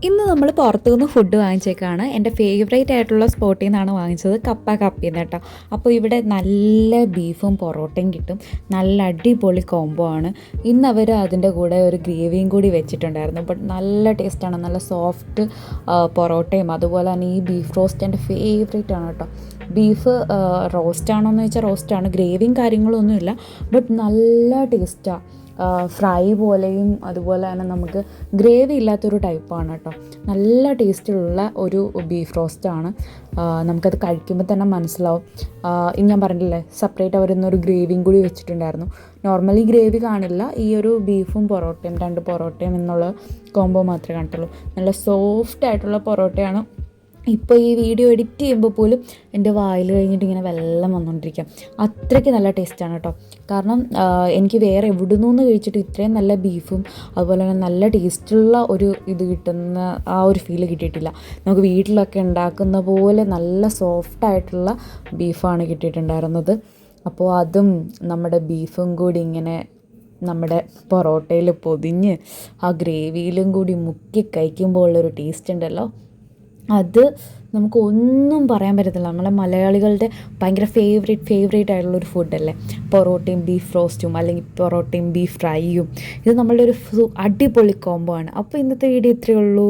ഇന്ന് നമ്മൾ പുറത്തുനിന്ന് ഫുഡ് വാങ്ങിച്ചേക്കാണ്. എൻ്റെ ഫേവറേറ്റ് ആയിട്ടുള്ള സ്പോട്ടിൽ നിന്നാണ് വാങ്ങിച്ചത്. കപ്പിയിൽ നിന്ന് കേട്ടോ. അപ്പോൾ ഇവിടെ നല്ല ബീഫും പൊറോട്ടയും കിട്ടും. നല്ല അടിപൊളി കോംബോ ആണ്. ഇന്ന് അവർ അതിൻ്റെ കൂടെ ഒരു ഗ്രേവിയും കൂടി വെച്ചിട്ടുണ്ടായിരുന്നു. ബട്ട് നല്ല ടേസ്റ്റാണ്. നല്ല സോഫ്റ്റ് പൊറോട്ടയും അതുപോലെ തന്നെ ഈ ബീഫ് റോസ്റ്റ് എൻ്റെ ഫേവറേറ്റ് ആണ് കേട്ടോ. ബീഫ് റോസ്റ്റാണോ എന്ന് ചോദിച്ചാൽ റോസ്റ്റാണ്. ഗ്രേവിയും കാര്യങ്ങളൊന്നുമില്ല, ബട്ട് നല്ല ടേസ്റ്റാണ്. ഫ്രൈ പോലെയും അതുപോലെ തന്നെ നമുക്ക് ഗ്രേവി ഇല്ലാത്തൊരു ടൈപ്പാണ് കേട്ടോ. നല്ല ടേസ്റ്റുള്ള ഒരു ബീഫ് റോസ്റ്റാണ്. നമുക്കത് കഴിക്കുമ്പോൾ തന്നെ മനസ്സിലാവും. ഇനി ഞാൻ പറഞ്ഞില്ലേ, സെപ്പറേറ്റ് അവരിന്നൊരു ഗ്രേവിയും കൂടി വെച്ചിട്ടുണ്ടായിരുന്നു. നോർമലി ഗ്രേവി കാണില്ല. ഈ ഒരു ബീഫും പൊറോട്ടയും 2 പൊറോട്ടയും എന്നുള്ള കോംബോ മാത്രമേ കണ്ടിട്ടുള്ളൂ. നല്ല സോഫ്റ്റ് ആയിട്ടുള്ള പൊറോട്ടയാണ്. ഇപ്പോൾ ഈ വീഡിയോ എഡിറ്റ് ചെയ്യുമ്പോൾ പോലും എൻ്റെ വായിൽ കഴിഞ്ഞിട്ട് ഇങ്ങനെ വെള്ളം വന്നുകൊണ്ടിരിക്കാം. അത്രയ്ക്ക് നല്ല ടേസ്റ്റാണ് കേട്ടോ. കാരണം എനിക്ക് വേറെ എവിടെ നിന്നൊന്ന് കഴിച്ചിട്ട് ഇത്രയും നല്ല ബീഫും അതുപോലെ തന്നെ നല്ല ടേസ്റ്റുള്ള ഒരു ഇത് കിട്ടുന്ന ആ ഒരു ഫീല് കിട്ടിയിട്ടില്ല. നമുക്ക് വീട്ടിലൊക്കെ ഉണ്ടാക്കുന്ന പോലെ നല്ല സോഫ്റ്റായിട്ടുള്ള ബീഫാണ് കിട്ടിയിട്ടുണ്ടായിരുന്നത്. അപ്പോൾ അതും നമ്മുടെ ബീഫും കൂടി ഇങ്ങനെ നമ്മുടെ പൊറോട്ടയിൽ പൊതിഞ്ഞ് ആ ഗ്രേവിയിലും കൂടി മുക്കി കഴിക്കുമ്പോൾ ഉള്ളൊരു ടേസ്റ്റ് ഉണ്ടല്ലോ, അത് നമുക്കൊന്നും പറയാൻ പറ്റത്തില്ല. നമ്മളെ മലയാളികളുടെ ഭയങ്കര ഫേവറേറ്റ് ആയിട്ടുള്ളൊരു ഫുഡല്ലേ പൊറോട്ടയും ബീഫ് റോസ്റ്റും, അല്ലെങ്കിൽ പൊറോട്ടയും ബീഫ് ഫ്രൈയും. ഇത് നമ്മളുടെ ഒരു അടിപൊളി കോംബോ ആണ്. അപ്പോൾ ഇന്നത്തെ വീഡിയോ ഇത്രയേ ഉള്ളൂ.